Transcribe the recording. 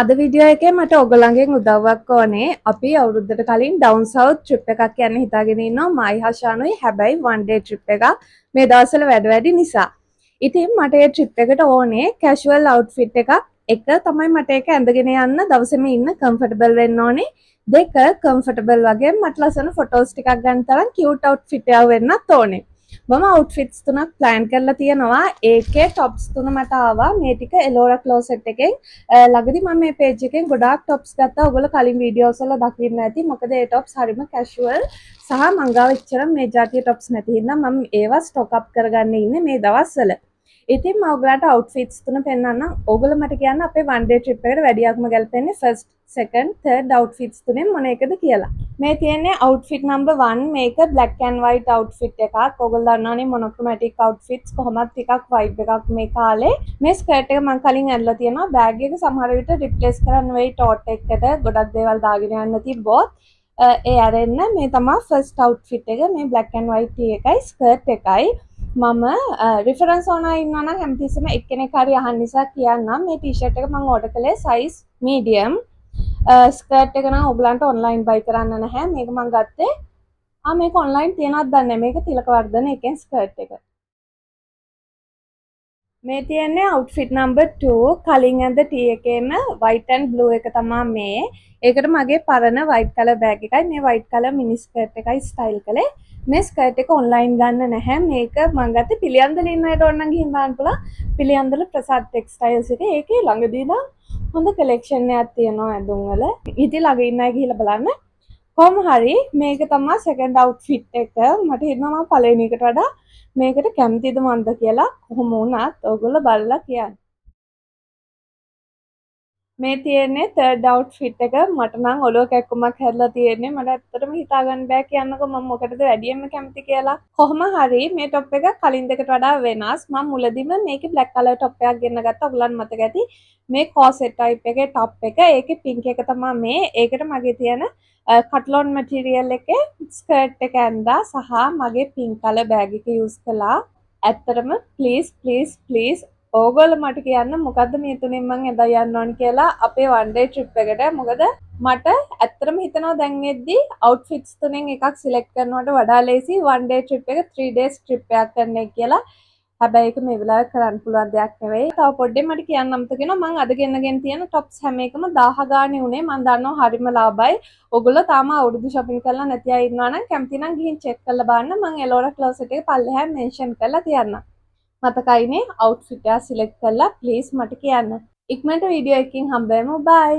අද වීඩියෝ එකේ මට ඔයගොල්ලන්ගෙන් උදව්වක් ඕනේ. අපි අවුරුද්දට කලින් ඩවුන් සවුත් ට්‍රිප් එකක් යන්න හිතාගෙන ඉන්නවා මයි හෂානුයි. හැබැයි වන් ඩේ ට්‍රිප් එකක් මේ දවස්වල වැඩි නිසා. ඉතින් මට මේ ට්‍රිප් එකට ඕනේ කැෂුවල් අවුට්ෆිට් එකක්. එක තමයි මට ඒක ඇඳගෙන යන්න දවසේම ඉන්න කම්ෆර්ටබල් වෙන්න ඕනේ. දෙක කම්ෆර්ටබල් වගේ මට ලස්සන ෆොටෝස් ටිකක් ගන්න තරම් කියුට් අවුට්ෆිට් එකක් වෙන්නත් ඕනේ. මම අවුට්ෆිට්ස් තුනක් ප්ලෑන් කරලා තියෙනවා. ඒකේ টොප්ස් තුන මට ආවා. මේ ටික එලෝරා ක්ලෝසෙට් එකෙන් ළඟදී මම මේ page එකෙන් ගොඩාක් টොප්ස් ගත්තා. ඔයගොල්ලෝ කලින් වීඩියෝස් වල දකින්න ඇති. මොකද ඒ টොප්ස් හරිම කැෂුවල් සහ මං ගාව එච්චර මේ જાතිය টොප්ස් නැති හින්දා මම ඒවා ස්ටොක් අප් කරගන්න ඉන්නේ මේ දවස්වල. ඉතින් මම ඔයගලන්ට අවුට්ෆිට්ස් තුන පෙන්නන්නම්. ඔයගොල්ලෝ මට කියන්න අපේ වන් ඩේ ට්‍රිප් එකට වැඩියක්ම ගැලපෙන්නේ ෆස්ට් සෙකන්ඩ් තර්ඩ් අවුට්ෆිට්ස් තුනෙන් මොන එකද කියලා. මේ තියෙන්නේ අවුට්ෆිට් නම්බර් 1 මේක black and white අවුට්ෆිට් එකක්. ඔයගොල්ලෝ දන්නවනේ මොනොක්‍රොමැටික් අවුට්ෆිට්ස් කොහොමද ටිකක් වයිබ් එකක් මේ කාලේ. මේ ස්කර්ට් එක මම කලින් ඇඳලා තියෙනවා. බෑග් එක සමහර විට රිප්ලේස් කරන්න වෙයි ටෝට් එකකට. ගොඩක් දේවල් දාගෙන යන්න තිබ්බොත් ඒ ඇරෙන්න මේ තමයි ෆස්ට් අවුට්ෆිට් එක. මේ black and white tee එකයි ස්කර්ට් එකයි. මම රිෆරන්ස් ඕනා ඉන්නවා නම් හැමතිස්සෙම එක්කෙනෙක් හරි අහන්න නිසා කියන්නම්. මේ ටී-ෂර්ට් එක මම ඕඩර් කළේ size medium. ස්කර්ට් එක නම් ඔයගලන්ට ඔන්ලයින් බයි කරන්න නැහැ. මේක මම ගත්තේ මේක ඔන්ලයින් තියනවද දන්නේ නැහැ. මේක තිලකවර්ධන එකෙන් ස්කර්ට් එක. මේ තියෙන්නේ අවුට්ෆිට් නම්බර් 2 කලින් ඇඳ ටී එකේම white and blue එක තමයි මේ. ඒකට මගේ පරණ white color bag එකයි මේ white color mini skirt එකයි ස්ටයිල් කළේ. මේ ස්කර්ට් එක ඔන්ලයින් ගන්න නැහැ. මේක මම ගත්තේ පිළියන්දල ඉන්න අයට ඕන නම් ගිහින් බලන්න පුළුවන්. පිළියන්දල ප්‍රසාද් ටෙක්ස්ටයිල්ස් එකේ ඒකේ ළඟදී නම් හොඳ කලෙක්ෂන් එකක් තියෙනවා ඇඳුම් වල. ඉතින් ළඟ ඉන්න අය ගිහිල්ලා බලන්න. කොහොම හරි මේක තමයි සෙකන්ඩ් අවුට්ෆිට් එක. මට හිතෙනවා මම පළවෙනි එකට වඩා මේකට කැමතිද මන්ද කියලා. කොහොම වුණත් ඔයගොල්ලෝ බලලා කියන්න. මේ තියෙන්නේ තර්ඩ් අවුට්ෆිට් එක. මට නම් ඔලුව කැක්කුමක් හැදලා තියෙන්නේ. මට ඇත්තටම හිතා ගන්න බෑ කියන්නකෝ මම මොකටද වැඩියෙන්ම කැමති කියලා. කොහොම හරි මේ টොප් එක කලින් දෙකට වඩා වෙනස්. මම මුලදීම මේකේ බ්ලැක් කලර් টොප් එකක් ගෙන්න ගත්තා. ඔයගලන් මතක ඇති. මේ කෝසෙට් ටයිප් එකේ টොප් එක. ඒකේ පින්ක් එක තමයි මේ. ඒකට මගේ තියෙන කට්ලොන් මැටීරියල් එකේ ස්කර්ට් එක ඇඳා සහ මගේ පින්ක් කලර් බෑග් එක යූස් කළා. ඇත්තටම ප්ලීස් ඕගොල්ලෝ මට කියන්න මොකද්ද මේ තුනෙන් මං එදා යන්න ඕන කියලා අපේ වන් ඩේ ට්‍රිප් එකට. මොකද මට ඇත්තටම හිතෙනවා දැන් වෙද්දි අවුට්ෆිට්ස් තුනෙන් එකක් සිලෙක්ට් කරනවට වඩා ලේසි වන් ඩේ ට්‍රිප් එක 3 days ට්‍රිප් එකක් කරන එක කියලා. හැබැයි ඒක මේ වෙලාවේ කරන්න පුළුවන් දෙයක් නෙවෙයි. තව පොඩ්ඩෙන් මට කියන්න අමතක වෙනවා මං අද ගෙන්නගෙන තියෙන টොප්ස් හැම එකම 1000 ගානේ උනේ. මං දන්නවා හරිම ලාභයි. ඔයගොල්ලෝ තාම අවුරුදු shopping කරලා නැති අය ඉන්නවා නම් කැමති නම් ගිහින් check කරලා බලන්න. මං එලෝරා ක්ලෝසෙට් එක පල්ලෙහා mention කරලා තියන්නම්. මතකයිනේ අවුට්ෆිට් එක සිලෙක්ට් කරලා ප්ලීස් මට කියන්න. ඉක්මනට වීඩියෝ එකකින් හම්බෙමු. බයි.